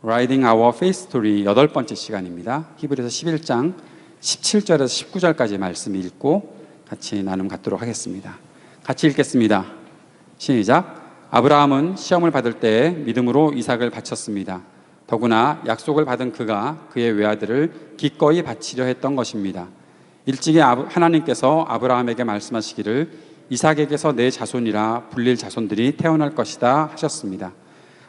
Writing Our Faith Story 8번째 시간입니다. 히브리서 11장 17절에서 19절까지 말씀 읽고 같이 나눔 갖도록 하겠습니다. 같이 읽겠습니다. 시작. 아브라함은 시험을 받을 때에 믿음으로 이삭을 바쳤습니다. 더구나 약속을 받은 그가 그의 외아들을 기꺼이 바치려 했던 것입니다. 일찍이 하나님께서 아브라함에게 말씀하시기를 이삭에게서 내 자손이라 불릴 자손들이 태어날 것이다 하셨습니다.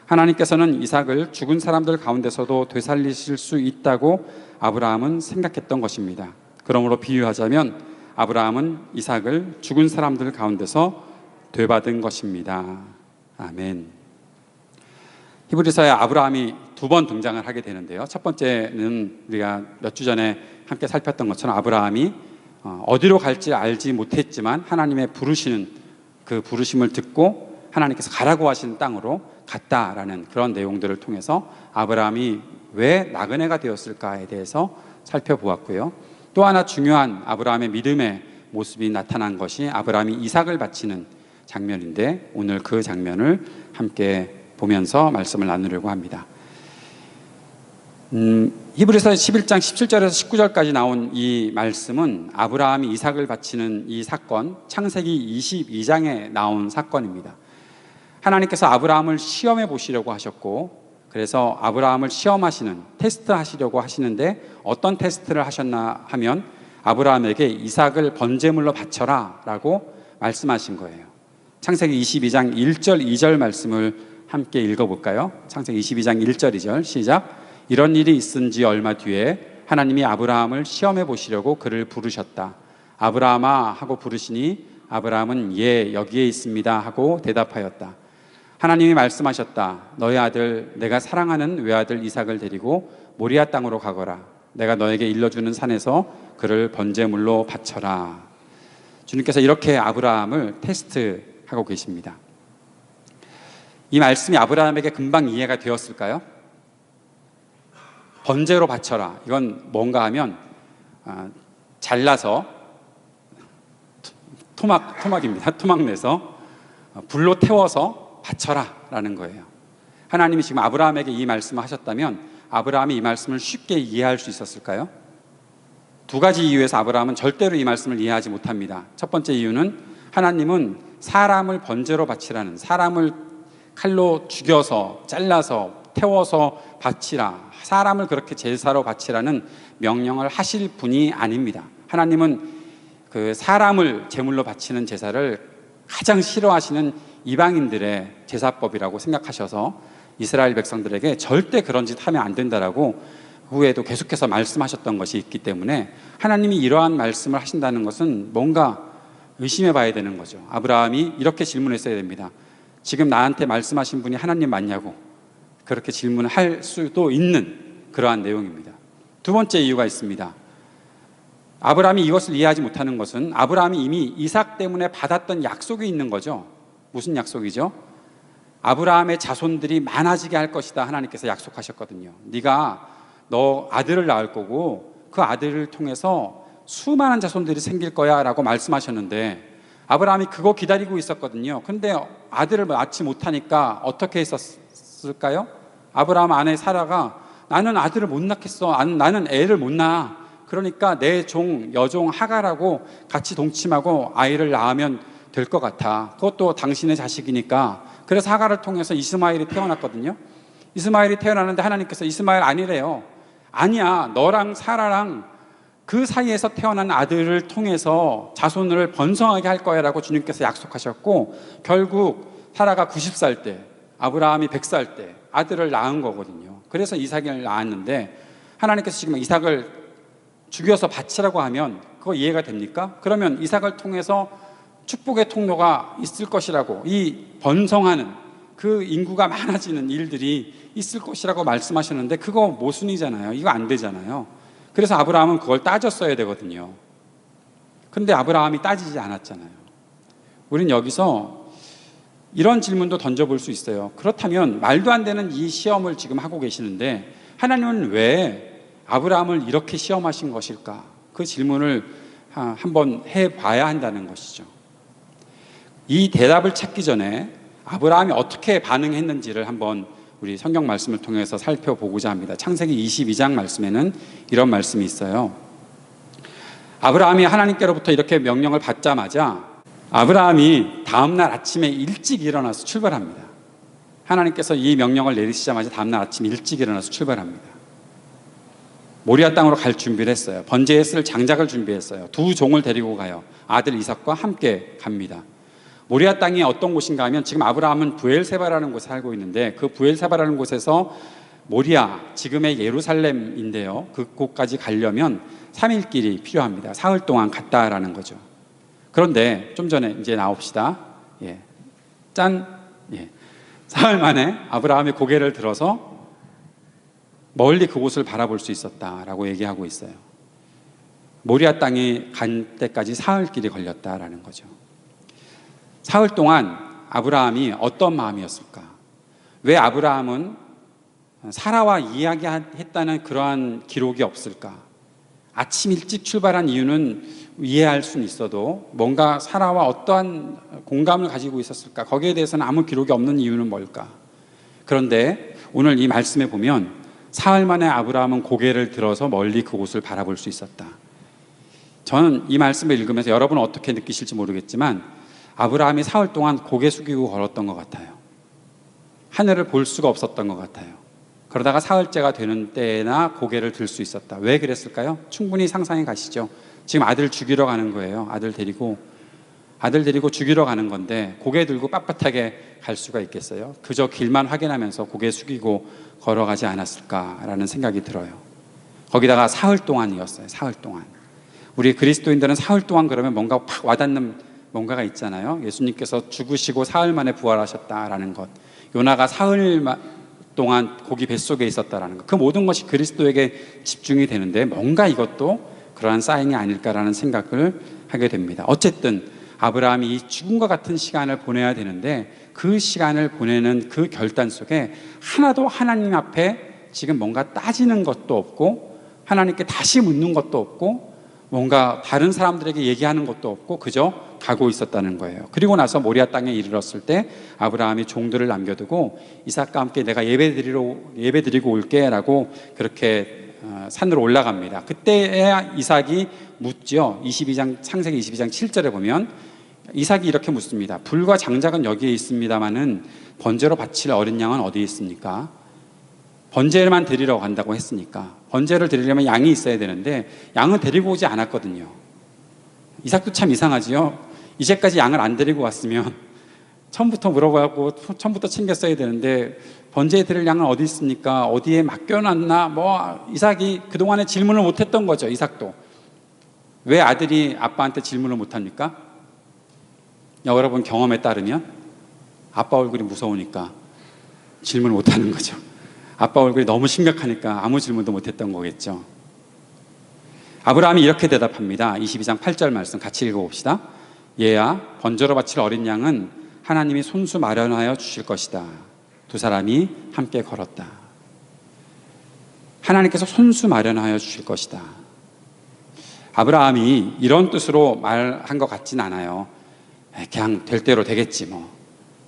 하나님께서는 이삭을 죽은 사람들 가운데서도 되살리실 수 있다고 아브라함은 생각했던 것입니다. 그러므로 비유하자면 아브라함은 이삭을 죽은 사람들 가운데서 되받은 것입니다. 아멘. 히브리서에 아브라함이 2번 등장을 하게 되는데요. 첫 번째는 우리가 몇 주 전에 함께 살폈던 것처럼 아브라함이 어디로 갈지 알지 못했지만 하나님의 부르시는 그 부르심을 듣고 하나님께서 가라고 하시는 땅으로 갔다라는 그런 내용들을 통해서 아브라함이 왜 나그네가 되었을까에 대해서 살펴보았고요. 또 하나 중요한 아브라함의 믿음의 모습이 나타난 것이 아브라함이 이삭을 바치는 장면인데 오늘 그 장면을 함께 보면서 말씀을 나누려고 합니다. 히브리서 11장 17절에서 19절까지 나온 이 말씀은 아브라함이 이삭을 바치는 이 사건, 창세기 22장에 나온 사건입니다. 하나님께서 아브라함을 시험해 보시려고 하셨고, 그래서 아브라함을 시험하시는, 테스트 하시려고 하시는데 어떤 테스트를 하셨나 하면 아브라함에게 이삭을 번제물로 바쳐라 라고 말씀하신 거예요. 창세기 22장 1절 2절 말씀을 함께 읽어볼까요? 창세기 22장 1절 2절 시작. 이런 일이 있은 지 얼마 뒤에 하나님이 아브라함을 시험해 보시려고 그를 부르셨다. 아브라함아 하고 부르시니 아브라함은 예 여기에 있습니다 하고 대답하였다. 하나님이 말씀하셨다. 너의 아들 내가 사랑하는 외아들 이삭을 데리고 모리아 땅으로 가거라. 내가 너에게 일러주는 산에서 그를 번제물로 바쳐라. 주님께서 이렇게 아브라함을 테스트하고 계십니다. 이 말씀이 아브라함에게 금방 이해가 되었을까요? 번제로 바쳐라. 이건 뭔가 하면 잘라서 토막입니다. 토막 내서 불로 태워서 바쳐라 라는 거예요. 하나님이 지금 아브라함에게 이 말씀을 하셨다면 아브라함이 이 말씀을 쉽게 이해할 수 있었을까요? 두 가지 이유에서 아브라함은 절대로 이 말씀을 이해하지 못합니다. 첫 번째 이유는 하나님은 사람을 번제로 바치라는, 사람을 칼로 죽여서 잘라서 태워서 바치라, 사람을 그렇게 제사로 바치라는 명령을 하실 분이 아닙니다. 하나님은 그 사람을 제물로 바치는 제사를 가장 싫어하시는 이방인들의 제사법이라고 생각하셔서 이스라엘 백성들에게 절대 그런 짓 하면 안 된다라고 후에도 계속해서 말씀하셨던 것이 있기 때문에 하나님이 이러한 말씀을 하신다는 것은 뭔가 의심해 봐야 되는 거죠. 아브라함이 이렇게 질문했어야 됩니다. 지금 나한테 말씀하신 분이 하나님 맞냐고 그렇게 질문할 수도 있는 그러한 내용입니다. 두 번째 이유가 있습니다. 아브라함이 이것을 이해하지 못하는 것은 아브라함이 이미 이삭 때문에 받았던 약속이 있는 거죠. 무슨 약속이죠? 아브라함의 자손들이 많아지게 할 것이다 하나님께서 약속하셨거든요. 네가 너 아들을 낳을 거고 그 아들을 통해서 수많은 자손들이 생길 거야 라고 말씀하셨는데 아브라함이 그거 기다리고 있었거든요. 근데 아들을 낳지 못하니까 어떻게 했었을까요? 아브라함 아내 사라가 나는 아들을 못 낳겠어. 나는 애를 못 낳아. 그러니까 내 종, 여종 하갈하고 같이 동침하고 아이를 낳으면 될 것 같아. 그것도 당신의 자식이니까. 그래서 하갈을 통해서 이스마엘이 태어났거든요. 이스마엘이 태어나는데 하나님께서 이스마엘 아니래요. 아니야. 너랑 사라랑 그 사이에서 태어난 아들을 통해서 자손을 번성하게 할 거야 라고 주님께서 약속하셨고 결국 사라가 90살 때 아브라함이 100살 때 아들을 낳은 거거든요. 그래서 이삭을 낳았는데 하나님께서 지금 이삭을 죽여서 바치라고 하면 그거 이해가 됩니까? 그러면 이삭을 통해서 축복의 통로가 있을 것이라고, 이 번성하는 그 인구가 많아지는 일들이 있을 것이라고 말씀하셨는데 그거 모순이잖아요. 이거 안 되잖아요. 그래서 아브라함은 그걸 따졌어야 되거든요. 근데 아브라함이 따지지 않았잖아요. 우린 여기서 이런 질문도 던져볼 수 있어요. 그렇다면 말도 안 되는 이 시험을 지금 하고 계시는데 하나님은 왜 아브라함을 이렇게 시험하신 것일까? 그 질문을 한번 해봐야 한다는 것이죠. 이 대답을 찾기 전에 아브라함이 어떻게 반응했는지를 한번 우리 성경 말씀을 통해서 살펴보고자 합니다. 창세기 22장 말씀에는 이런 말씀이 있어요. 아브라함이 하나님께로부터 이렇게 명령을 받자마자 아브라함이 다음날 아침에 일찍 일어나서 출발합니다. 하나님께서 이 명령을 내리시자마자 다음날 아침 일찍 일어나서 출발합니다. 모리아 땅으로 갈 준비를 했어요. 번제에 쓸 장작을 준비했어요. 두 종을 데리고 가요. 아들 이삭과 함께 갑니다. 모리아 땅이 어떤 곳인가 하면 지금 아브라함은 부엘세바라는 곳에 살고 있는데 그 부엘세바라는 곳에서 모리아, 지금의 예루살렘인데요. 그곳까지 가려면 3일 길이 필요합니다. 사흘 동안 갔다라는 거죠. 그런데 좀 전에 이제 나옵시다. 사흘 만에 아브라함이 고개를 들어서 멀리 그곳을 바라볼 수 있었다라고 얘기하고 있어요. 모리아 땅에 간 때까지 사흘 길이 걸렸다라는 거죠. 사흘 동안 아브라함이 어떤 마음이었을까? 왜 아브라함은 사라와 이야기했다는 그러한 기록이 없을까? 아침 일찍 출발한 이유는 이해할 수는 있어도 뭔가 사라와 어떠한 공감을 가지고 있었을까? 거기에 대해서는 아무 기록이 없는 이유는 뭘까? 그런데 오늘 이 말씀에 보면 사흘 만에 아브라함은 고개를 들어서 멀리 그곳을 바라볼 수 있었다. 저는 이 말씀을 읽으면서 여러분은 어떻게 느끼실지 모르겠지만 아브라함이 사흘 동안 고개 숙이고 걸었던 것 같아요. 하늘을 볼 수가 없었던 것 같아요. 그러다가 사흘째가 되는 때나 고개를 들 수 있었다. 왜 그랬을까요? 충분히 상상이 가시죠. 지금 아들 죽이러 가는 거예요. 아들 데리고 죽이러 가는 건데 고개 들고 빳빳하게 갈 수가 있겠어요? 그저 길만 확인하면서 고개 숙이고 걸어가지 않았을까라는 생각이 들어요. 거기다가 사흘 동안이었어요. 사흘 동안. 우리 그리스도인들은 사흘 동안 그러면 뭔가 팍 와닿는 뭔가가 있잖아요. 예수님께서 죽으시고 사흘 만에 부활하셨다라는 것, 요나가 사흘 동안 고기 뱃속에 있었다라는 것, 그 모든 것이 그리스도에게 집중이 되는데 뭔가 이것도 그러한 사인이 아닐까라는 생각을 하게 됩니다. 어쨌든 아브라함이 이 죽음과 같은 시간을 보내야 되는데 그 시간을 보내는 그 결단 속에 하나도 하나님 앞에 지금 뭔가 따지는 것도 없고 하나님께 다시 묻는 것도 없고 뭔가 다른 사람들에게 얘기하는 것도 없고 그저 가고 있었다는 거예요. 그리고 나서 모리아 땅에 이르렀을 때 아브라함이 종들을 남겨두고 이삭과 함께 내가 예배드리고 올게 라고 그렇게 산으로 올라갑니다. 그때야 이삭이 묻죠. 창세기 22장 7절에 보면 이삭이 이렇게 묻습니다. 불과 장작은 여기에 있습니다마는 번제로 바칠 어린 양은 어디에 있습니까? 번제만 드리러 간다고 했으니까 번제를 드리려면 양이 있어야 되는데 양은 데리고 오지 않았거든요. 이삭도 참 이상하지요. 이제까지 양을 안 데리고 왔으면 처음부터 물어보고 처음부터 챙겼어야 되는데 번제에 드릴 양은 어디 있습니까? 어디에 맡겨놨나? 이삭이 그동안에 질문을 못했던 거죠. 이삭도. 왜 아들이 아빠한테 질문을 못합니까? 여러분 경험에 따르면 아빠 얼굴이 무서우니까 질문을 못하는 거죠. 아빠 얼굴이 너무 심각하니까 아무 질문도 못했던 거겠죠. 아브라함이 이렇게 대답합니다. 22장 8절 말씀 같이 읽어봅시다. 얘야, 번제로 바칠 어린 양은 하나님이 손수 마련하여 주실 것이다. 두 사람이 함께 걸었다. 하나님께서 손수 마련하여 주실 것이다. 아브라함이 이런 뜻으로 말한 것 같진 않아요. 그냥 될 대로 되겠지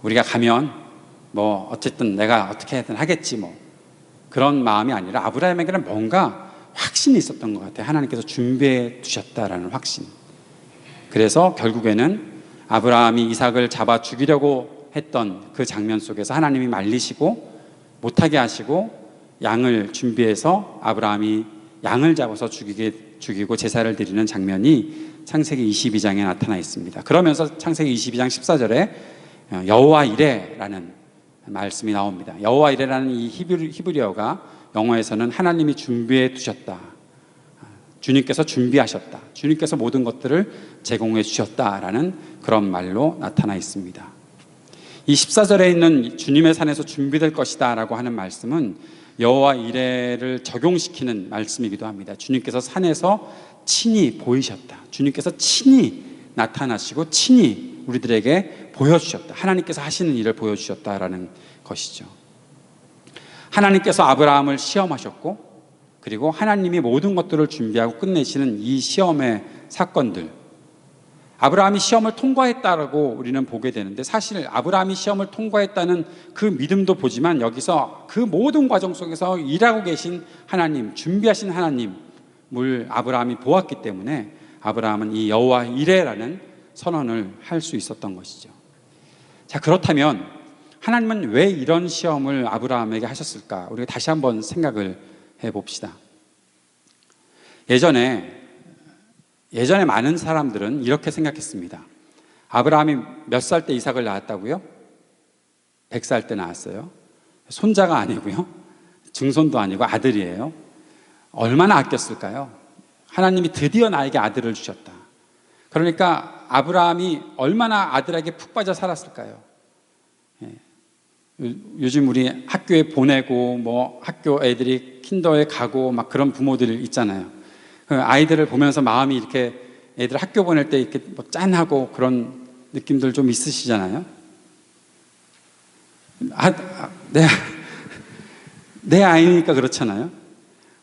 우리가 가면 어쨌든 내가 어떻게든 하겠지 그런 마음이 아니라 아브라함에게는 뭔가 확신이 있었던 것 같아요. 하나님께서 준비해 두셨다라는 확신. 그래서 결국에는 아브라함이 이삭을 잡아 죽이려고 했던 그 장면 속에서 하나님이 말리시고 못하게 하시고 양을 준비해서 아브라함이 양을 잡아서 죽이고 제사를 드리는 장면이 창세기 22장에 나타나 있습니다. 그러면서 창세기 22장 14절에 여호와 이레라는 말씀이 나옵니다. 여호와 이레라는 이 히브리어가 영어에서는 하나님이 준비해 두셨다. 주님께서 준비하셨다. 주님께서 모든 것들을 제공해 주셨다라는 그런 말로 나타나 있습니다. 이 14절에 있는 주님의 산에서 준비될 것이다 라고 하는 말씀은 여호와 이레를 적용시키는 말씀이기도 합니다. 주님께서 산에서 친히 보이셨다. 주님께서 친히 나타나시고 친히 우리들에게 보여주셨다. 하나님께서 하시는 일을 보여주셨다라는 것이죠. 하나님께서 아브라함을 시험하셨고 그리고 하나님이 모든 것들을 준비하고 끝내시는 이 시험의 사건들, 아브라함이 시험을 통과했다라고 우리는 보게 되는데, 사실 아브라함이 시험을 통과했다는 그 믿음도 보지만 여기서 그 모든 과정 속에서 일하고 계신 하나님, 준비하신 하나님을 아브라함이 보았기 때문에 아브라함은 이 여호와 이레라는 선언을 할 수 있었던 것이죠. 자, 그렇다면 하나님은 왜 이런 시험을 아브라함에게 하셨을까? 우리가 다시 한번 생각을 해봅시다. 예전에 많은 사람들은 이렇게 생각했습니다. 아브라함이 몇 살 때 이삭을 낳았다고요? 100살 때 낳았어요. 손자가 아니고요, 증손도 아니고 아들이에요. 얼마나 아꼈을까요? 하나님이 드디어 나에게 아들을 주셨다. 그러니까 아브라함이 얼마나 아들에게 푹 빠져 살았을까요? 요즘 우리 학교에 보내고 뭐 학교 애들이 킨더에 가고 막 그런 부모들 있잖아요. 아이들을 보면서 마음이 이렇게, 애들 학교 보낼 때 이렇게 뭐 짠하고 그런 느낌들 좀 있으시잖아요. 내 아이니까 그렇잖아요.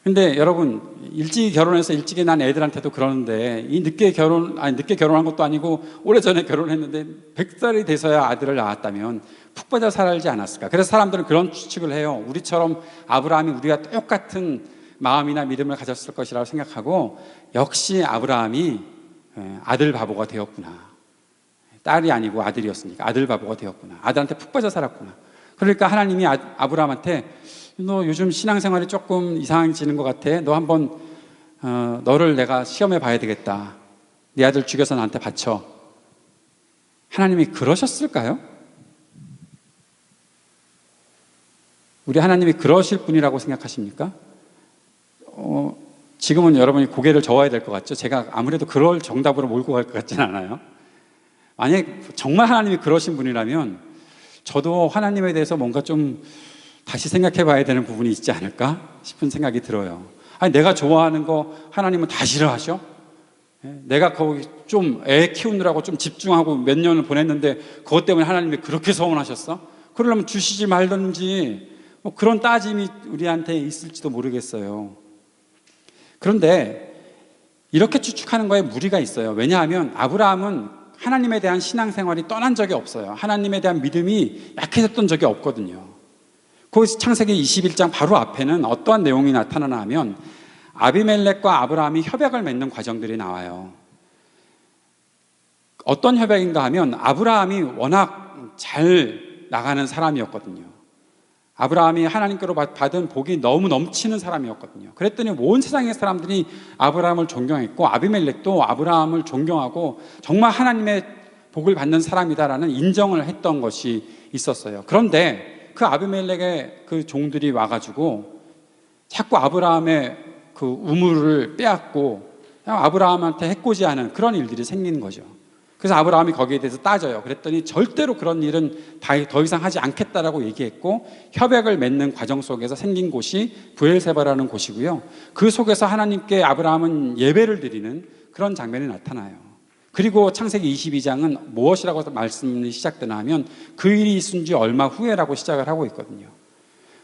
근데 여러분, 일찍 결혼해서 일찍이 난 애들한테도 그러는데, 이 늦게 결혼한 것도 아니고 오래전에 결혼했는데 100살이 돼서야 아들을 낳았다면 푹 빠져 살지 않았을까? 그래서 사람들은 그런 추측을 해요. 우리처럼 아브라함이 우리가 똑같은 마음이나 믿음을 가졌을 것이라고 생각하고, 역시 아브라함이 아들 바보가 되었구나. 딸이 아니고 아들이었으니까 아들 바보가 되었구나. 아들한테 푹 빠져 살았구나. 그러니까 하나님이 아브라함한테, 너 요즘 신앙생활이 조금 이상해지는 것 같아. 너 한번 너를 내가 시험해 봐야 되겠다. 네 아들 죽여서 나한테 바쳐. 하나님이 그러셨을까요? 우리 하나님이 그러실 분이라고 생각하십니까? 지금은 여러분이 고개를 저어야 될 것 같죠? 제가 아무래도 그럴 정답으로 몰고 갈 것 같지는 않아요. 만약에 정말 하나님이 그러신 분이라면 저도 하나님에 대해서 뭔가 좀 다시 생각해 봐야 되는 부분이 있지 않을까 싶은 생각이 들어요. 아니, 내가 좋아하는 거 하나님은 다 싫어하셔? 내가 거기 좀 애 키우느라고 좀 집중하고 몇 년을 보냈는데 그것 때문에 하나님이 그렇게 서운하셨어? 그러려면 주시지 말든지, 뭐 그런 따짐이 우리한테 있을지도 모르겠어요. 그런데 이렇게 추측하는 거에 무리가 있어요. 왜냐하면 아브라함은 하나님에 대한 신앙생활이 떠난 적이 없어요. 하나님에 대한 믿음이 약해졌던 적이 없거든요. 거기서 창세기 21장 바로 앞에는 어떠한 내용이 나타나나 하면 아비멜렉과 아브라함이 협약을 맺는 과정들이 나와요. 어떤 협약인가 하면 아브라함이 워낙 잘 나가는 사람이었거든요. 아브라함이 하나님께로 받은 복이 너무 넘치는 사람이었거든요. 그랬더니 온 세상의 사람들이 아브라함을 존경했고, 아비멜렉도 아브라함을 존경하고 정말 하나님의 복을 받는 사람이다라는 인정을 했던 것이 있었어요. 그런데 그 아비멜렉의 그 종들이 와가지고 자꾸 아브라함의 그 우물을 빼앗고 아브라함한테 해코지하는 그런 일들이 생기는 거죠. 그래서 아브라함이 거기에 대해서 따져요. 그랬더니 절대로 그런 일은 더 이상 하지 않겠다라고 얘기했고, 협약을 맺는 과정 속에서 생긴 곳이 브엘세바라는 곳이고요. 그 속에서 하나님께 아브라함은 예배를 드리는 그런 장면이 나타나요. 그리고 창세기 22장은 무엇이라고 말씀이 시작되나 하면 그 일이 있은 지 얼마 후에라고 시작을 하고 있거든요.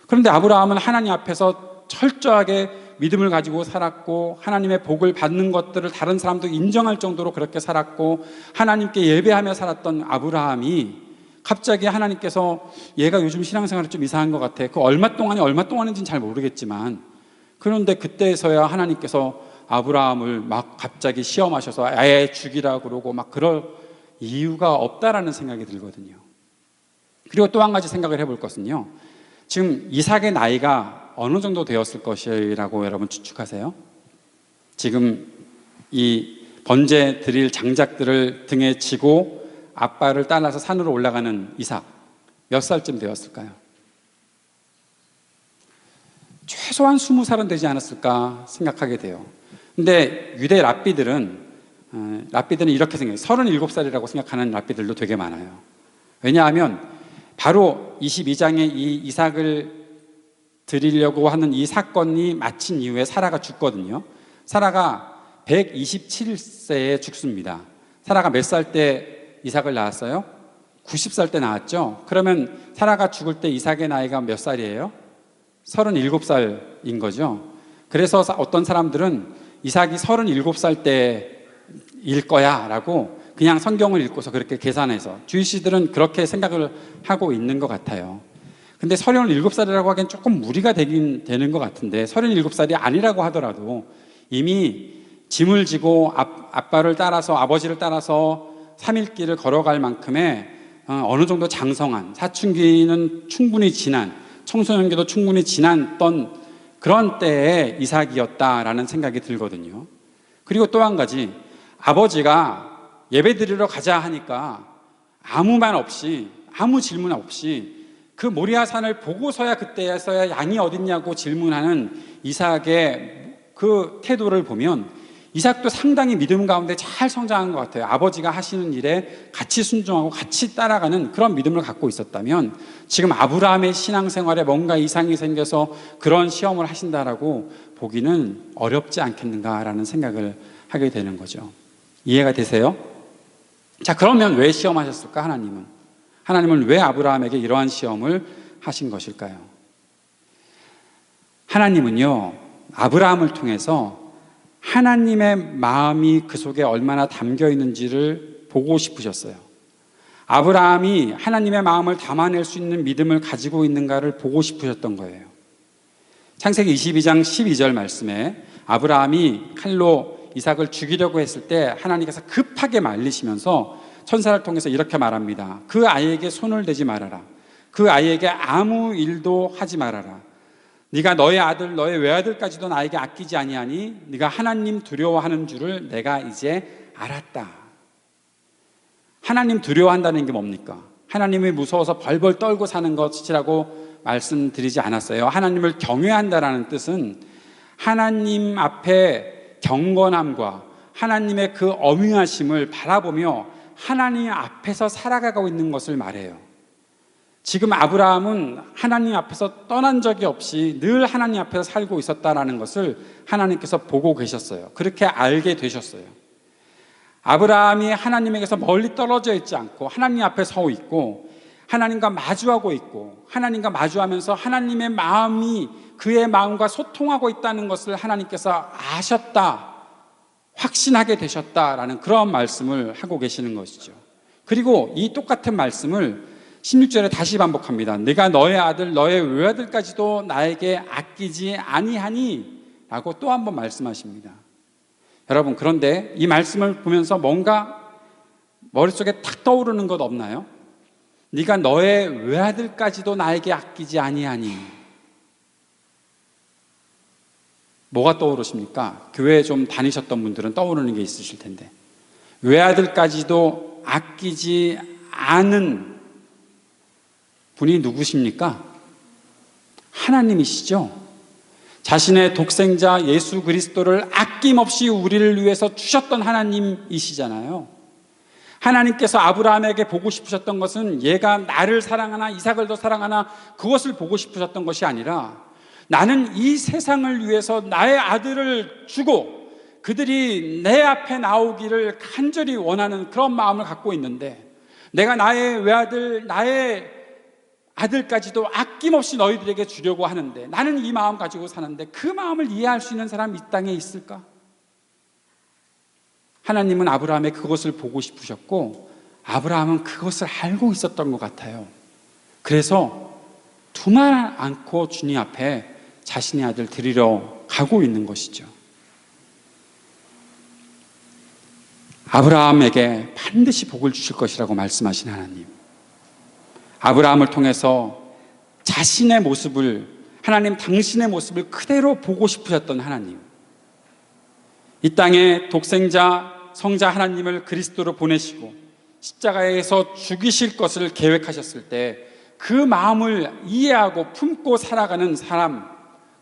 그런데 아브라함은 하나님 앞에서 철저하게 믿음을 가지고 살았고, 하나님의 복을 받는 것들을 다른 사람도 인정할 정도로 그렇게 살았고, 하나님께 예배하며 살았던 아브라함이 갑자기 하나님께서 얘가 요즘 신앙생활이 좀 이상한 것 같아. 그 얼마 동안인지는 잘 모르겠지만, 그런데 그때서야 하나님께서 아브라함을 막 갑자기 시험하셔서 아예 죽이라고 그러고 막 그럴 이유가 없다라는 생각이 들거든요. 그리고 또 한 가지 생각을 해볼 것은요, 지금 이삭의 나이가 어느 정도 되었을 것이라고 여러분 추측하세요? 지금 이 번제 드릴 장작들을 등에 지고 아빠를 따라서 산으로 올라가는 이삭, 몇 살쯤 되었을까요? 최소한 20살은 되지 않았을까 생각하게 돼요. 근데 유대 랍비들은 이렇게 생각해요. 37살이라고 생각하는 랍비들도 되게 많아요. 왜냐하면 바로 22장에 이 이삭을 드리려고 하는 이 사건이 마친 이후에 사라가 죽거든요. 사라가 127세에 죽습니다. 사라가 몇 살 때 이삭을 낳았어요? 90살 때 낳았죠. 그러면 사라가 죽을 때 이삭의 나이가 몇 살이에요? 37살인 거죠. 그래서 어떤 사람들은 이삭이 37살 때일 거야 라고 그냥 성경을 읽고서 그렇게 계산해서 주이시들은 그렇게 생각을 하고 있는 것 같아요. 근데 37살이라고 하기엔 조금 무리가 되는 것 같은데 37살이 아니라고 하더라도 이미 짐을 지고 아빠를 따라서 아버지를 따라서 3일 길을 걸어갈 만큼의 어느 정도 장성한 사춘기는 충분히 지난 청소년기도 충분히 지났던 그런 때의 이삭이었다라는 생각이 들거든요. 그리고 또 한 가지 아버지가 예배 드리러 가자 하니까 아무 말 없이 아무 질문 없이 그 모리아산을 보고서야 그때서야 양이 어딨냐고 질문하는 이삭의 그 태도를 보면 이삭도 상당히 믿음 가운데 잘 성장한 것 같아요. 아버지가 하시는 일에 같이 순종하고 같이 따라가는 그런 믿음을 갖고 있었다면 지금 아브라함의 신앙생활에 뭔가 이상이 생겨서 그런 시험을 하신다라고 보기는 어렵지 않겠는가라는 생각을 하게 되는 거죠. 이해가 되세요? 자, 그러면 왜 시험하셨을까? 하나님은 왜 아브라함에게 이러한 시험을 하신 것일까요? 하나님은요, 아브라함을 통해서 하나님의 마음이 그 속에 얼마나 담겨 있는지를 보고 싶으셨어요. 아브라함이 하나님의 마음을 담아낼 수 있는 믿음을 가지고 있는가를 보고 싶으셨던 거예요. 창세기 22장 12절 말씀에 아브라함이 칼로 이삭을 죽이려고 했을 때 하나님께서 급하게 말리시면서 천사를 통해서 이렇게 말합니다. 그 아이에게 손을 대지 말아라. 그 아이에게 아무 일도 하지 말아라. 네가 너의 아들 너의 외아들까지도 나에게 아끼지 아니하니 네가 하나님 두려워하는 줄을 내가 이제 알았다. 하나님 두려워한다는 게 뭡니까? 하나님이 무서워서 벌벌 떨고 사는 것이라고 말씀드리지 않았어요. 하나님을 경외한다라는 뜻은 하나님 앞에 경건함과 하나님의 그 엄중하심을 바라보며 하나님 앞에서 살아가고 있는 것을 말해요. 지금 아브라함은 하나님 앞에서 떠난 적이 없이 늘 하나님 앞에서 살고 있었다는 것을 하나님께서 보고 계셨어요. 그렇게 알게 되셨어요. 아브라함이 하나님에게서 멀리 떨어져 있지 않고 하나님 앞에 서 있고 하나님과 마주하고 있고 하나님과 마주하면서 하나님의 마음이 그의 마음과 소통하고 있다는 것을 하나님께서 아셨다, 확신하게 되셨다라는 그런 말씀을 하고 계시는 것이죠. 그리고 이 똑같은 말씀을 16절에 다시 반복합니다. 네가 너의 아들 너의 외아들까지도 나에게 아끼지 아니하니 라고 또 한 번 말씀하십니다. 여러분, 그런데 이 말씀을 보면서 뭔가 머릿속에 탁 떠오르는 것 없나요? 네가 너의 외아들까지도 나에게 아끼지 아니하니. 뭐가 떠오르십니까? 교회에 좀 다니셨던 분들은 떠오르는 게 있으실 텐데, 외아들까지도 아끼지 않은 분이 누구십니까? 하나님이시죠. 자신의 독생자 예수 그리스도를 아낌없이 우리를 위해서 주셨던 하나님이시잖아요. 하나님께서 아브라함에게 보고 싶으셨던 것은 얘가 나를 사랑하나 이삭을 더 사랑하나 그것을 보고 싶으셨던 것이 아니라 나는 이 세상을 위해서 나의 아들을 주고 그들이 내 앞에 나오기를 간절히 원하는 그런 마음을 갖고 있는데, 내가 나의 외아들 나의 아들까지도 아낌없이 너희들에게 주려고 하는데 나는 이 마음 가지고 사는데 그 마음을 이해할 수 있는 사람이 이 땅에 있을까? 하나님은 아브라함의 그것을 보고 싶으셨고 아브라함은 그것을 알고 있었던 것 같아요. 그래서 두말 않고 주님 앞에 자신의 아들 드리러 가고 있는 것이죠. 아브라함에게 반드시 복을 주실 것이라고 말씀하신 하나님, 아브라함을 통해서 자신의 모습을, 하나님 당신의 모습을 그대로 보고 싶으셨던 하나님, 이 땅에 독생자 성자 하나님을 그리스도로 보내시고 십자가에서 죽이실 것을 계획하셨을 때 그 마음을 이해하고 품고 살아가는 사람,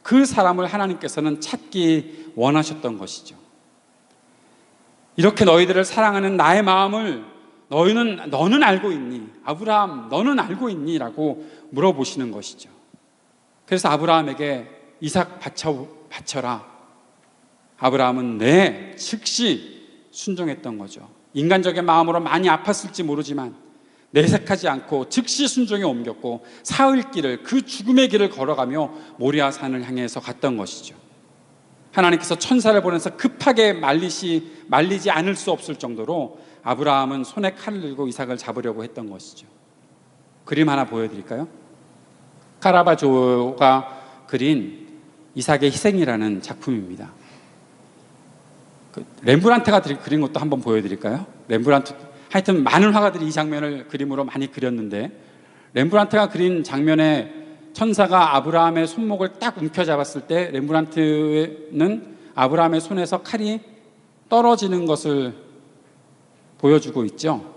그 사람을 하나님께서는 찾기 원하셨던 것이죠. 이렇게 너희들을 사랑하는 나의 마음을 너는 알고 있니? 아브라함, 너는 알고 있니? 라고 물어보시는 것이죠. 그래서 아브라함에게 이삭 바쳐라. 아브라함은 네, 즉시 순종했던 거죠. 인간적인 마음으로 많이 아팠을지 모르지만 내색하지 않고 즉시 순종에 옮겼고 사흘 길을, 그 죽음의 길을 걸어가며 모리아 산을 향해서 갔던 것이죠. 하나님께서 천사를 보내서 급하게 말리지 않을 수 없을 정도로 아브라함은 손에 칼을 들고 이삭을 잡으려고 했던 것이죠. 그림 하나 보여드릴까요? 카라바조가 그린 이삭의 희생이라는 작품입니다. 렘브란트가 그린 것도 한번 보여드릴까요? 렘브란트, 하여튼 많은 화가들이 이 장면을 그림으로 많이 그렸는데, 렘브란트가 그린 장면에 천사가 아브라함의 손목을 딱 움켜잡았을 때 렘브란트는 아브라함의 손에서 칼이 떨어지는 것을 보여주고 있죠.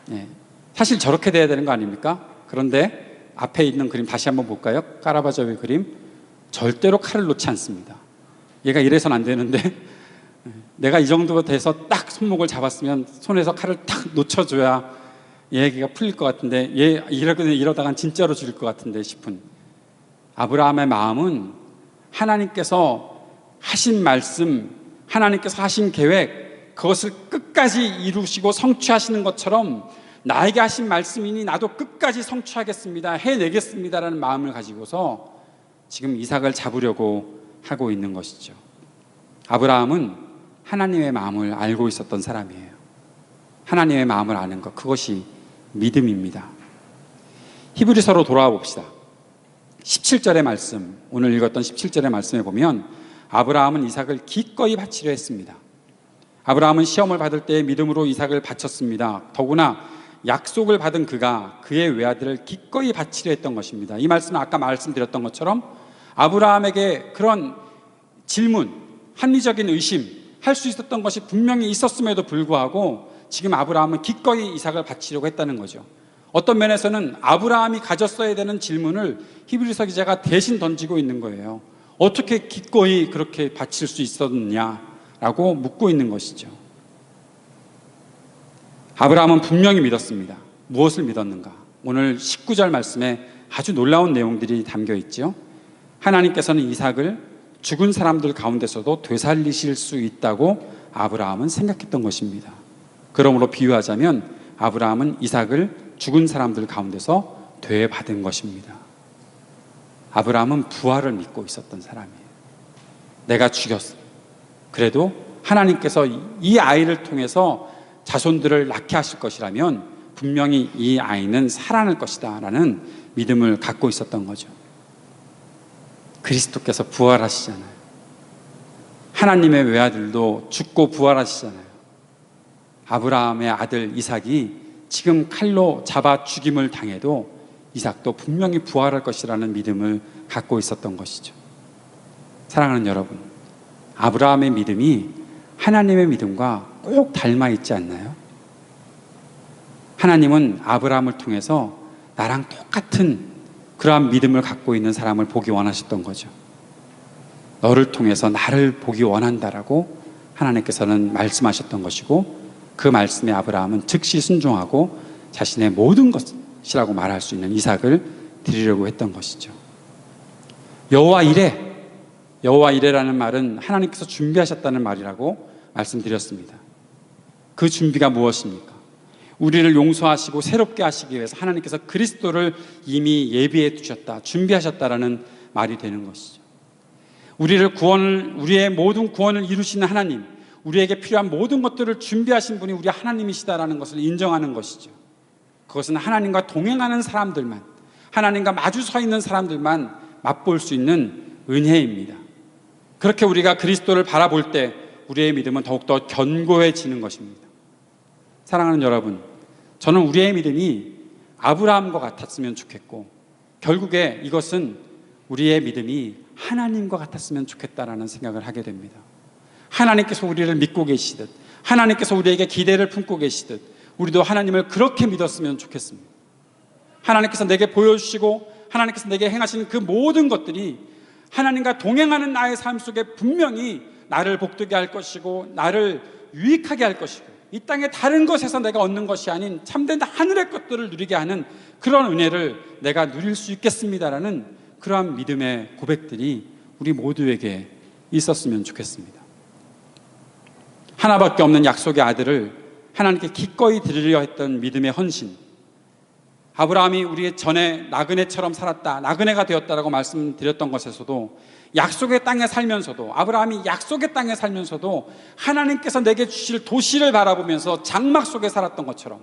네. 사실 저렇게 돼야 되는 거 아닙니까? 그런데 앞에 있는 그림 다시 한번 볼까요? 카라바조의 그림, 절대로 칼을 놓지 않습니다. 얘가 이래서는 안 되는데 내가 이 정도 돼서 딱 손목을 잡았으면 손에서 칼을 딱 놓쳐줘야 얘기가 풀릴 것 같은데, 얘 이러다간 진짜로 죽일 것 같은데 싶은 아브라함의 마음은 하나님께서 하신 말씀, 하나님께서 하신 계획, 그것을 끝까지 이루시고 성취하시는 것처럼 나에게 하신 말씀이니 나도 끝까지 성취하겠습니다, 해내겠습니다라는 마음을 가지고서 지금 이삭을 잡으려고 하고 있는 것이죠. 아브라함은 하나님의 마음을 알고 있었던 사람이에요. 하나님의 마음을 아는 것, 그것이 믿음입니다. 히브리서로 돌아와 봅시다. 17절의 말씀, 오늘 읽었던 17절의 말씀에 보면 아브라함은 이삭을 기꺼이 바치려 했습니다. 아브라함은 시험을 받을 때 믿음으로 이삭을 바쳤습니다. 더구나 약속을 받은 그가 그의 외아들을 기꺼이 바치려 했던 것입니다. 이 말씀은 아까 말씀드렸던 것처럼 아브라함에게 그런 질문, 합리적인 의심 할 수 있었던 것이 분명히 있었음에도 불구하고 지금 아브라함은 기꺼이 이삭을 바치려고 했다는 거죠. 어떤 면에서는 아브라함이 가졌어야 되는 질문을 히브리서 기자가 대신 던지고 있는 거예요. 어떻게 기꺼이 그렇게 바칠 수 있었느냐라고 묻고 있는 것이죠. 아브라함은 분명히 믿었습니다. 무엇을 믿었는가? 오늘 19절 말씀에 아주 놀라운 내용들이 담겨 있죠. 하나님께서는 이삭을 죽은 사람들 가운데서도 되살리실 수 있다고 아브라함은 생각했던 것입니다. 그러므로 비유하자면 아브라함은 이삭을 죽은 사람들 가운데서 되받은 것입니다. 아브라함은 부활을 믿고 있었던 사람이에요. 내가 죽였어. 그래도 하나님께서 이 아이를 통해서 자손들을 낳게 하실 것이라면 분명히 이 아이는 살아날 것이다 라는 믿음을 갖고 있었던 거죠. 그리스도께서 부활하시잖아요. 하나님의 외아들도 죽고 부활하시잖아요. 아브라함의 아들 이삭이 지금 칼로 잡아 죽임을 당해도 이삭도 분명히 부활할 것이라는 믿음을 갖고 있었던 것이죠. 사랑하는 여러분, 아브라함의 믿음이 하나님의 믿음과 꼭 닮아 있지 않나요? 하나님은 아브라함을 통해서 나랑 똑같은 그러한 믿음을 갖고 있는 사람을 보기 원하셨던 거죠. 너를 통해서 나를 보기 원한다라고 하나님께서는 말씀하셨던 것이고, 그 말씀에 아브라함은 즉시 순종하고 자신의 모든 것이라고 말할 수 있는 이삭을 드리려고 했던 것이죠. 여호와 이레라는 말은 하나님께서 준비하셨다는 말이라고 말씀드렸습니다. 그 준비가 무엇입니까? 우리를 용서하시고 새롭게 하시기 위해서 하나님께서 그리스도를 이미 예비해 두셨다, 준비하셨다라는 말이 되는 것이죠. 우리의 모든 구원을 이루시는 하나님, 우리에게 필요한 모든 것들을 준비하신 분이 우리 하나님이시다라는 것을 인정하는 것이죠. 그것은 하나님과 동행하는 사람들만, 하나님과 마주 서 있는 사람들만 맛볼 수 있는 은혜입니다. 그렇게 우리가 그리스도를 바라볼 때 우리의 믿음은 더욱더 견고해지는 것입니다. 사랑하는 여러분, 저는 우리의 믿음이 아브라함과 같았으면 좋겠고, 결국에 이것은 우리의 믿음이 하나님과 같았으면 좋겠다라는 생각을 하게 됩니다. 하나님께서 우리를 믿고 계시듯, 하나님께서 우리에게 기대를 품고 계시듯 우리도 하나님을 그렇게 믿었으면 좋겠습니다. 하나님께서 내게 보여주시고 하나님께서 내게 행하시는 그 모든 것들이 하나님과 동행하는 나의 삶 속에 분명히 나를 복되게 할 것이고 나를 유익하게 할 것이고, 이 땅의 다른 것에서 내가 얻는 것이 아닌 참된 하늘의 것들을 누리게 하는 그런 은혜를 내가 누릴 수 있겠습니다라는 그러한 믿음의 고백들이 우리 모두에게 있었으면 좋겠습니다. 하나밖에 없는 약속의 아들을 하나님께 기꺼이 드리려 했던 믿음의 헌신, 아브라함이 우리 전에 나그네처럼 살았다, 나그네가 되었다라고 말씀드렸던 것에서도, 약속의 땅에 살면서도, 아브라함이 약속의 땅에 살면서도 하나님께서 내게 주실 도시를 바라보면서 장막 속에 살았던 것처럼,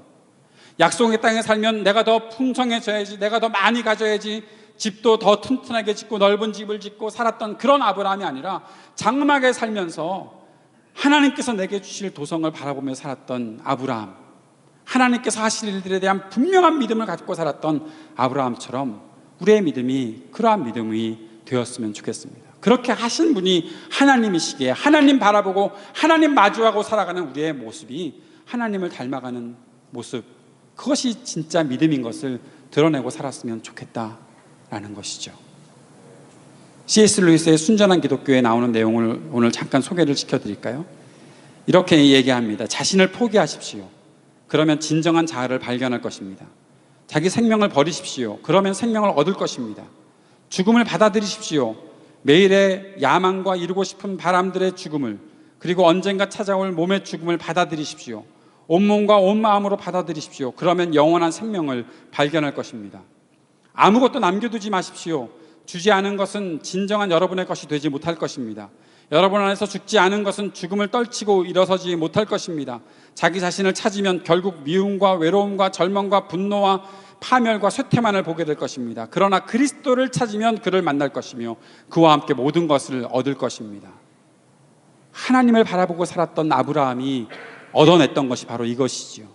약속의 땅에 살면 내가 더 풍성해져야지, 내가 더 많이 가져야지, 집도 더 튼튼하게 짓고 넓은 집을 짓고 살았던 그런 아브라함이 아니라 장막에 살면서 하나님께서 내게 주실 도성을 바라보며 살았던 아브라함, 하나님께서 하실 일들에 대한 분명한 믿음을 가지고 살았던 아브라함처럼 우리의 믿음이 그러한 믿음이 되었으면 좋겠습니다. 그렇게 하신 분이 하나님이시기에 하나님 바라보고 하나님 마주하고 살아가는 우리의 모습이 하나님을 닮아가는 모습, 그것이 진짜 믿음인 것을 드러내고 살았으면 좋겠다라는 것이죠. C.S. 루이스의 순전한 기독교에 나오는 내용을 오늘 잠깐 소개를 시켜드릴까요? 이렇게 얘기합니다. 자신을 포기하십시오. 그러면 진정한 자아를 발견할 것입니다. 자기 생명을 버리십시오. 그러면 생명을 얻을 것입니다. 죽음을 받아들이십시오. 매일의 야망과 이루고 싶은 바람들의 죽음을, 그리고 언젠가 찾아올 몸의 죽음을 받아들이십시오. 온몸과 온 마음으로 받아들이십시오. 그러면 영원한 생명을 발견할 것입니다. 아무것도 남겨두지 마십시오. 주지 않은 것은 진정한 여러분의 것이 되지 못할 것입니다. 여러분 안에서 죽지 않은 것은 죽음을 떨치고 일어서지 못할 것입니다. 자기 자신을 찾으면 결국 미움과 외로움과 절망과 분노와 파멸과 쇠퇴만을 보게 될 것입니다. 그러나 그리스도를 찾으면 그를 만날 것이며 그와 함께 모든 것을 얻을 것입니다. 하나님을 바라보고 살았던 아브라함이 얻어냈던 것이 바로 이것이지요.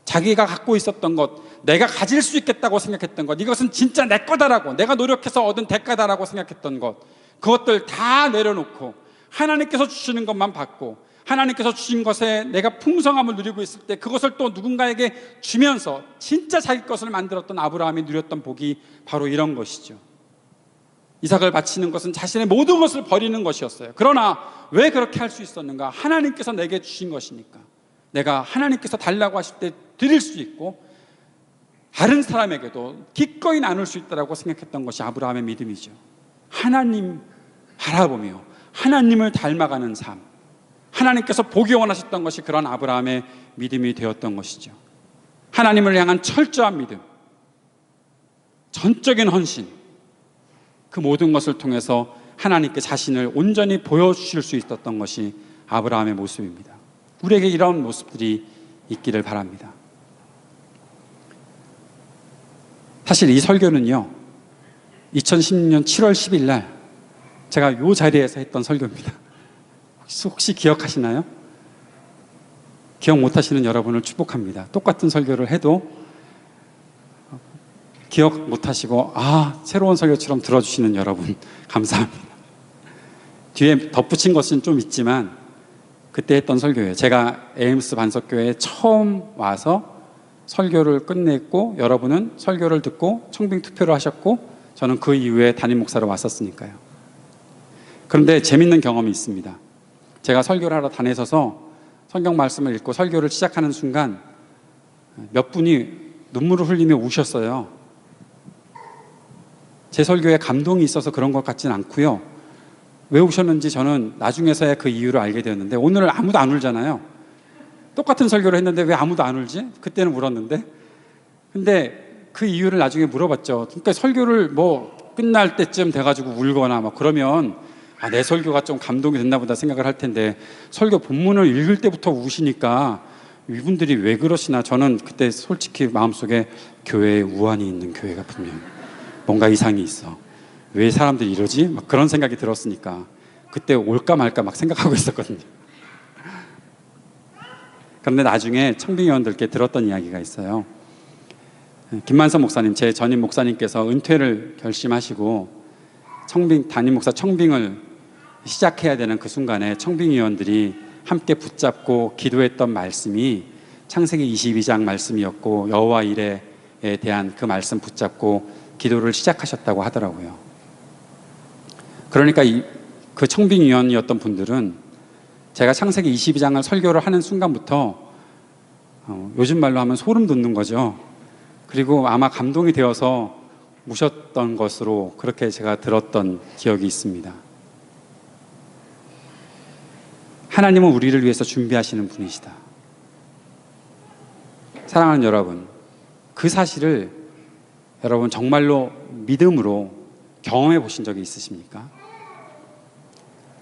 자기가 갖고 있었던 것, 내가 가질 수 있겠다고 생각했던 것, 이것은 진짜 내 거다라고, 내가 노력해서 얻은 대가다라고 생각했던 것, 그것들 다 내려놓고 하나님께서 주시는 것만 받고, 하나님께서 주신 것에 내가 풍성함을 누리고 있을 때 그것을 또 누군가에게 주면서 진짜 자기 것을 만들었던 아브라함이 누렸던 복이 바로 이런 것이죠. 이삭을 바치는 것은 자신의 모든 것을 버리는 것이었어요. 그러나 왜 그렇게 할 수 있었는가? 하나님께서 내게 주신 것이니까, 내가 하나님께서 달라고 하실 때 드릴 수 있고 다른 사람에게도 기꺼이 나눌 수 있다고 생각했던 것이 아브라함의 믿음이죠. 하나님 바라보며 하나님을 닮아가는 삶, 하나님께서 보기 원하셨던 것이 그런 아브라함의 믿음이 되었던 것이죠. 하나님을 향한 철저한 믿음, 전적인 헌신, 그 모든 것을 통해서 하나님께 자신을 온전히 보여주실 수 있었던 것이 아브라함의 모습입니다. 우리에게 이런 모습들이 있기를 바랍니다. 사실 이 설교는요, 2016년 7월 10일 날 제가 이 자리에서 했던 설교입니다. 혹시 기억하시나요? 기억 못하시는 여러분을 축복합니다. 똑같은 설교를 해도 기억 못하시고 새로운 설교처럼 들어주시는 여러분 감사합니다. 뒤에 덧붙인 것은 좀 있지만 그때 했던 설교예요. 제가 에임스 반석교회에 처음 와서 설교를 끝냈고, 여러분은 설교를 듣고 청빙 투표를 하셨고, 저는 그 이후에 담임 목사로 왔었으니까요. 그런데 재밌는 경험이 있습니다. 제가 설교를 하러 다니셔서 성경 말씀을 읽고 설교를 시작하는 순간 몇 분이 눈물을 흘리며 우셨어요. 제 설교에 감동이 있어서 그런 것 같진 않고요. 왜 우셨는지 저는 나중에서야 그 이유를 알게 되었는데, 오늘 아무도 안 울잖아요. 똑같은 설교를 했는데 왜 아무도 안 울지? 그때는 울었는데. 근데 그 이유를 나중에 물어봤죠. 그러니까 설교를 끝날 때쯤 돼가지고 울거나 그러면 내 설교가 좀 감동이 됐나 보다 생각을 할 텐데, 설교 본문을 읽을 때부터 우시니까 이분들이 왜 그러시나. 저는 그때 솔직히 마음속에 교회에 우환이 있는 교회가 분명 뭔가 이상이 있어, 왜 사람들이 이러지? 그런 생각이 들었으니까 그때 올까 말까 생각하고 있었거든요. 그런데 나중에 청빙위원들께 들었던 이야기가 있어요. 김만선 목사님, 제 전임 목사님께서 은퇴를 결심하시고 담임 목사 청빙을 시작해야 되는 그 순간에 청빙위원들이 함께 붙잡고 기도했던 말씀이 창세기 22장 말씀이었고, 여호와 이레에 대한 그 말씀 붙잡고 기도를 시작하셨다고 하더라고요. 그러니까 그 청빙위원이었던 분들은 제가 창세기 22장을 설교를 하는 순간부터 요즘 말로 하면 소름 돋는 거죠. 그리고 아마 감동이 되어서 우셨던 것으로 그렇게 제가 들었던 기억이 있습니다. 하나님은 우리를 위해서 준비하시는 분이시다. 사랑하는 여러분, 그 사실을 여러분 정말로 믿음으로 경험해 보신 적이 있으십니까?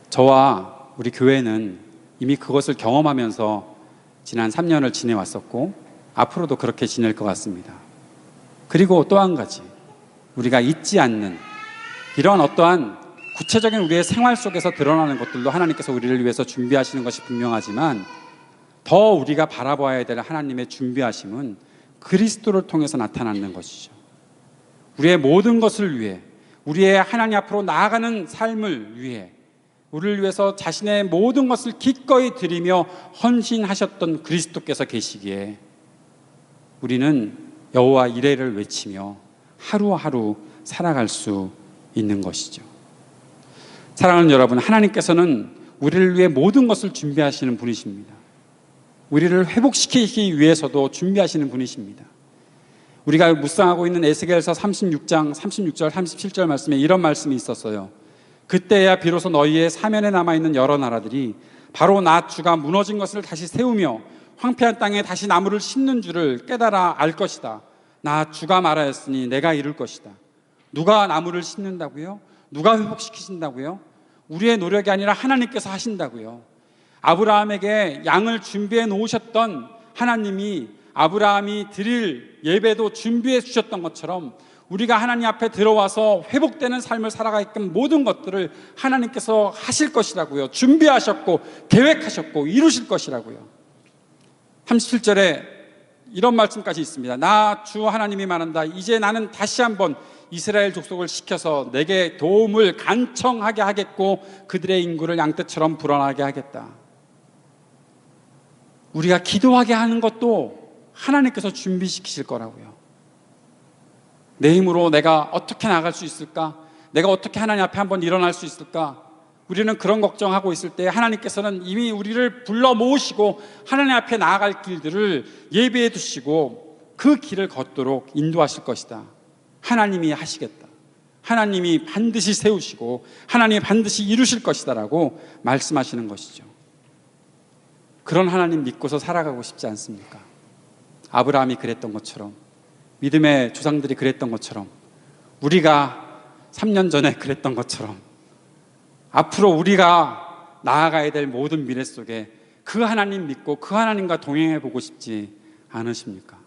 저와 우리 교회는 이미 그것을 경험하면서 지난 3년을 지내왔었고 앞으로도 그렇게 지낼 것 같습니다. 그리고 또 한 가지, 우리가 잊지 않는 이런 어떠한 구체적인 우리의 생활 속에서 드러나는 것들도 하나님께서 우리를 위해서 준비하시는 것이 분명하지만 더 우리가 바라봐야 될 하나님의 준비하심은 그리스도를 통해서 나타나는 것이죠. 우리의 모든 것을 위해, 우리의 하나님 앞으로 나아가는 삶을 위해, 우리를 위해서 자신의 모든 것을 기꺼이 드리며 헌신하셨던 그리스도께서 계시기에 우리는 여호와 이레를 외치며 하루하루 살아갈 수 있는 것이죠. 사랑하는 여러분, 하나님께서는 우리를 위해 모든 것을 준비하시는 분이십니다. 우리를 회복시키기 위해서도 준비하시는 분이십니다. 우리가 묵상하고 있는 에스겔서 36장 36절 37절 말씀에 이런 말씀이 있었어요. 그때야 비로소 너희의 사면에 남아있는 여러 나라들이 바로 나 주가 무너진 것을 다시 세우며 황폐한 땅에 다시 나무를 심는 줄을 깨달아 알 것이다. 나 주가 말하였으니 내가 이룰 것이다. 누가 나무를 심는다고요? 누가 회복시키신다고요? 우리의 노력이 아니라 하나님께서 하신다고요. 아브라함에게 양을 준비해 놓으셨던 하나님이 아브라함이 드릴 예배도 준비해 주셨던 것처럼 우리가 하나님 앞에 들어와서 회복되는 삶을 살아가게끔 모든 것들을 하나님께서 하실 것이라고요. 준비하셨고 계획하셨고 이루실 것이라고요. 37절에 이런 말씀까지 있습니다. 나 주 하나님이 말한다. 이제 나는 다시 한번 이스라엘 족속을 시켜서 내게 도움을 간청하게 하겠고 그들의 인구를 양떼처럼 불어나게 하겠다. 우리가 기도하게 하는 것도 하나님께서 준비시키실 거라고요. 내 힘으로 내가 어떻게 나갈 수 있을까? 내가 어떻게 하나님 앞에 한번 일어날 수 있을까? 우리는 그런 걱정하고 있을 때 하나님께서는 이미 우리를 불러 모으시고 하나님 앞에 나아갈 길들을 예비해 두시고 그 길을 걷도록 인도하실 것이다. 하나님이 하시겠다. 하나님이 반드시 세우시고 하나님이 반드시 이루실 것이다 라고 말씀하시는 것이죠. 그런 하나님 믿고서 살아가고 싶지 않습니까? 아브라함이 그랬던 것처럼, 믿음의 조상들이 그랬던 것처럼, 우리가 3년 전에 그랬던 것처럼 앞으로 우리가 나아가야 될 모든 미래 속에 그 하나님 믿고 그 하나님과 동행해 보고 싶지 않으십니까?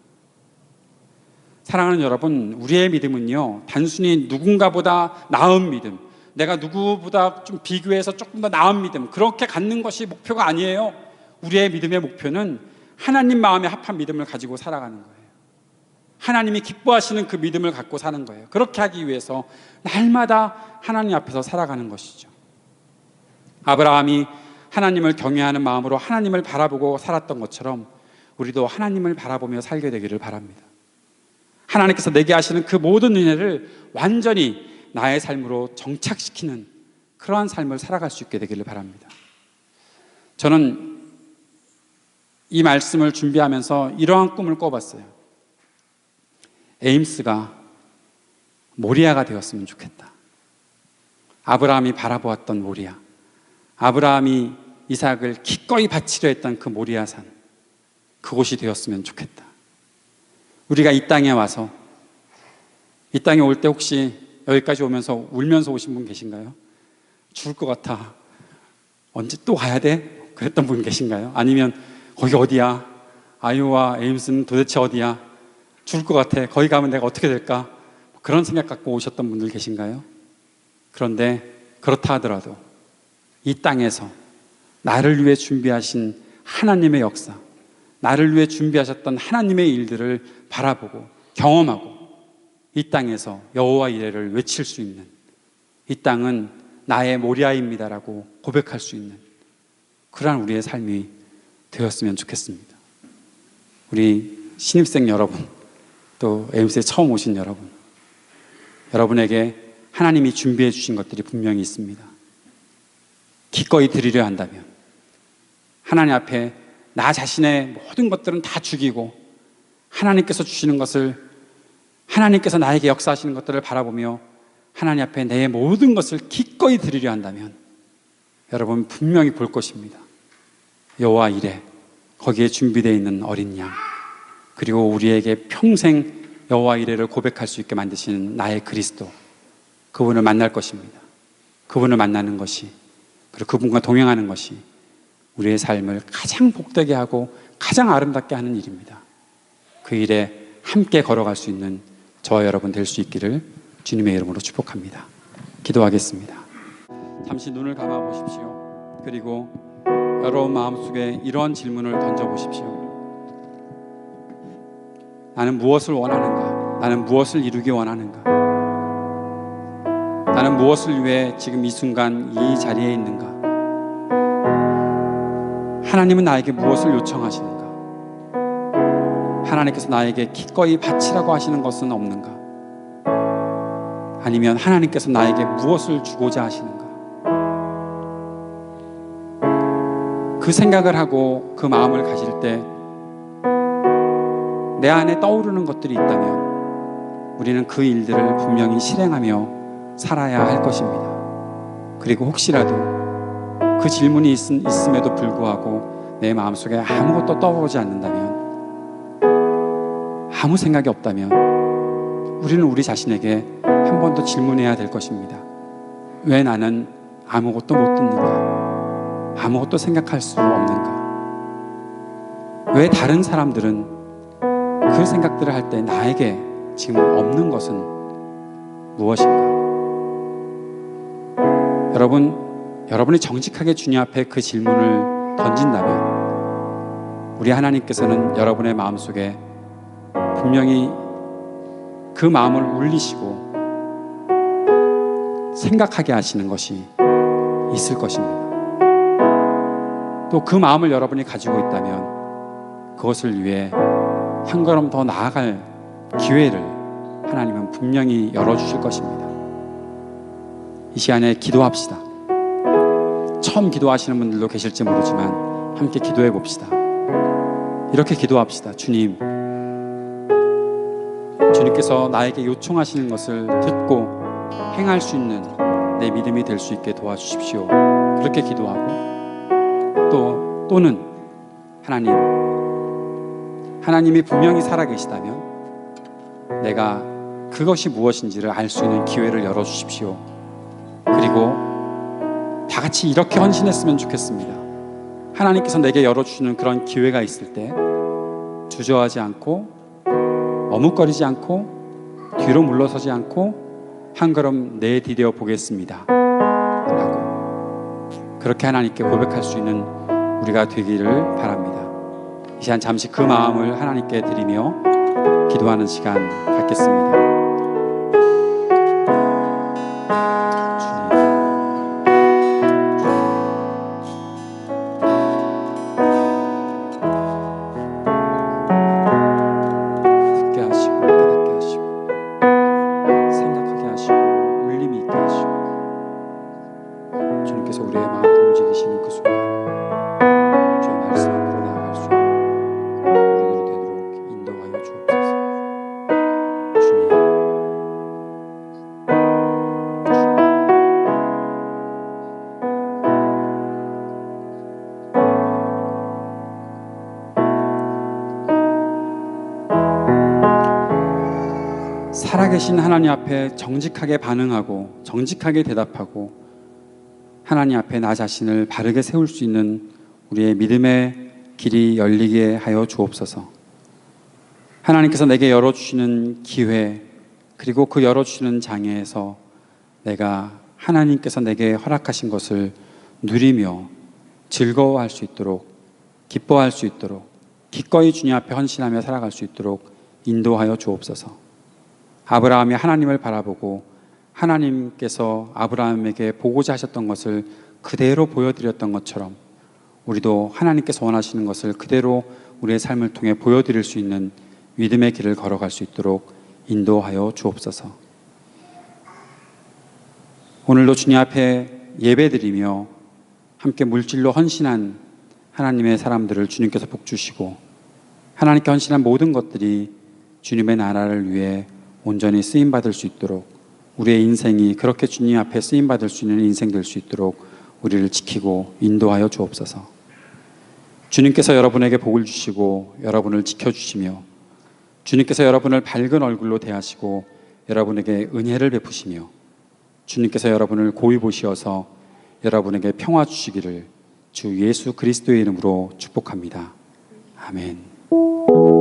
사랑하는 여러분, 우리의 믿음은요, 단순히 누군가보다 나은 믿음, 내가 누구보다 좀 비교해서 조금 더 나은 믿음, 그렇게 갖는 것이 목표가 아니에요. 우리의 믿음의 목표는 하나님 마음에 합한 믿음을 가지고 살아가는 거예요. 하나님이 기뻐하시는 그 믿음을 갖고 사는 거예요. 그렇게 하기 위해서 날마다 하나님 앞에서 살아가는 것이죠. 아브라함이 하나님을 경외하는 마음으로 하나님을 바라보고 살았던 것처럼 우리도 하나님을 바라보며 살게 되기를 바랍니다. 하나님께서 내게 하시는 그 모든 은혜를 완전히 나의 삶으로 정착시키는 그러한 삶을 살아갈 수 있게 되기를 바랍니다. 저는 이 말씀을 준비하면서 이러한 꿈을 꿔봤어요. 에임스가 모리아가 되었으면 좋겠다. 아브라함이 바라보았던 모리아, 아브라함이 이삭을 기꺼이 바치려 했던 그 모리아 산, 그곳이 되었으면 좋겠다. 우리가 이 땅에 와서, 이 땅에 올 때 혹시 여기까지 오면서 울면서 오신 분 계신가요? 죽을 것 같아, 언제 또 가야 돼? 그랬던 분 계신가요? 아니면 거기 어디야? 아이오와 에임스는 도대체 어디야? 죽을 것 같아, 거기 가면 내가 어떻게 될까? 그런 생각 갖고 오셨던 분들 계신가요? 그런데 그렇다 하더라도 이 땅에서 나를 위해 준비하신 하나님의 역사, 나를 위해 준비하셨던 하나님의 일들을 바라보고 경험하고 이 땅에서 여호와 이레를 외칠 수 있는, 이 땅은 나의 모리아입니다라고 고백할 수 있는 그러한 우리의 삶이 되었으면 좋겠습니다. 우리 신입생 여러분, 또 에임스에 처음 오신 여러분, 여러분에게 하나님이 준비해 주신 것들이 분명히 있습니다. 기꺼이 드리려 한다면 하나님 앞에 나 자신의 모든 것들은 다 죽이고 하나님께서 주시는 것을, 하나님께서 나에게 역사하시는 것들을 바라보며 하나님 앞에 내 모든 것을 기꺼이 드리려 한다면 여러분 분명히 볼 것입니다. 여호와 이레, 거기에 준비되어 있는 어린 양, 그리고 우리에게 평생 여호와 이레를 고백할 수 있게 만드시는 나의 그리스도, 그분을 만날 것입니다. 그분을 만나는 것이, 그리고 그분과 동행하는 것이 우리의 삶을 가장 복되게 하고 가장 아름답게 하는 일입니다. 그 일에 함께 걸어갈 수 있는 저와 여러분 될 수 있기를 주님의 이름으로 축복합니다. 기도하겠습니다. 잠시 눈을 감아 보십시오. 그리고 여러분 마음속에 이런 질문을 던져보십시오. 나는 무엇을 원하는가? 나는 무엇을 이루기 원하는가? 나는 무엇을 위해 지금 이 순간 이 자리에 있는가? 하나님은 나에게 무엇을 요청하시는가? 하나님께서 나에게 기꺼이 바치라고 하시는 것은 없는가? 아니면 하나님께서 나에게 무엇을 주고자 하시는가? 그 생각을 하고 그 마음을 가질 때 내 안에 떠오르는 것들이 있다면 우리는 그 일들을 분명히 실행하며 살아야 할 것입니다. 그리고 혹시라도 그 질문이 있음에도 불구하고 내 마음속에 아무것도 떠오르지 않는다면, 아무 생각이 없다면 우리는 우리 자신에게 한 번 더 질문해야 될 것입니다. 왜 나는 아무것도 못 듣는가? 아무것도 생각할 수 없는가? 왜 다른 사람들은 그 생각들을 할 때 나에게 지금 없는 것은 무엇인가? 여러분이 정직하게 주님 앞에 그 질문을 던진다면 우리 하나님께서는 여러분의 마음속에 분명히 그 마음을 울리시고 생각하게 하시는 것이 있을 것입니다. 또 그 마음을 여러분이 가지고 있다면 그것을 위해 한 걸음 더 나아갈 기회를 하나님은 분명히 열어주실 것입니다. 이 시간에 기도합시다. 처음 기도하시는 분들도 계실지 모르지만 함께 기도해 봅시다. 이렇게 기도합시다. 주님께서 나에게 요청하시는 것을 듣고 행할 수 있는 내 믿음이 될 수 있게 도와주십시오. 그렇게 기도하고 또는 하나님이 분명히 살아계시다면 내가 그것이 무엇인지를 알 수 있는 기회를 열어주십시오. 그리고 다 같이 이렇게 헌신했으면 좋겠습니다. 하나님께서 내게 열어주시는 그런 기회가 있을 때 주저하지 않고 머뭇거리지 않고 뒤로 물러서지 않고 한 걸음 내디뎌 보겠습니다 라고 그렇게 하나님께 고백할 수 있는 우리가 되기를 바랍니다. 이 시간 잠시 그 마음을 하나님께 드리며 기도하는 시간 갖겠습니다. 듣게 하시고 깨닫게 하시고 생각하게 하시고 울림이 있게 하시고 주님께서 우리의 마음을 움직이시는 그 순간 주의 말씀 앞으로 나아갈 수 있는 우리들이 되도록 인도하여 주옵소서. 주님. 살아계신 하나님 앞에 정직하게 반응하고 정직하게 대답하고 하나님 앞에 나 자신을 바르게 세울 수 있는 우리의 믿음의 길이 열리게 하여 주옵소서. 하나님께서 내게 열어주시는 기회 그리고 그 열어주시는 장애에서 내가 하나님께서 내게 허락하신 것을 누리며 즐거워할 수 있도록 기뻐할 수 있도록 기꺼이 주님 앞에 헌신하며 살아갈 수 있도록 인도하여 주옵소서. 아브라함이 하나님을 바라보고 하나님께서 아브라함에게 보고자 하셨던 것을 그대로 보여드렸던 것처럼 우리도 하나님께서 원하시는 것을 그대로 우리의 삶을 통해 보여드릴 수 있는 믿음의 길을 걸어갈 수 있도록 인도하여 주옵소서. 오늘도 주님 앞에 예배드리며 함께 물질로 헌신한 하나님의 사람들을 주님께서 복주시고 하나님께 헌신한 모든 것들이 주님의 나라를 위해 온전히 쓰임받을 수 있도록 우리의 인생이 그렇게 주님 앞에 쓰임받을 수 있는 인생 될 수 있도록 우리를 지키고 인도하여 주옵소서. 주님께서 여러분에게 복을 주시고 여러분을 지켜주시며 주님께서 여러분을 밝은 얼굴로 대하시고 여러분에게 은혜를 베푸시며 주님께서 여러분을 고이 보시어서 여러분에게 평화 주시기를 주 예수 그리스도의 이름으로 축복합니다. 아멘.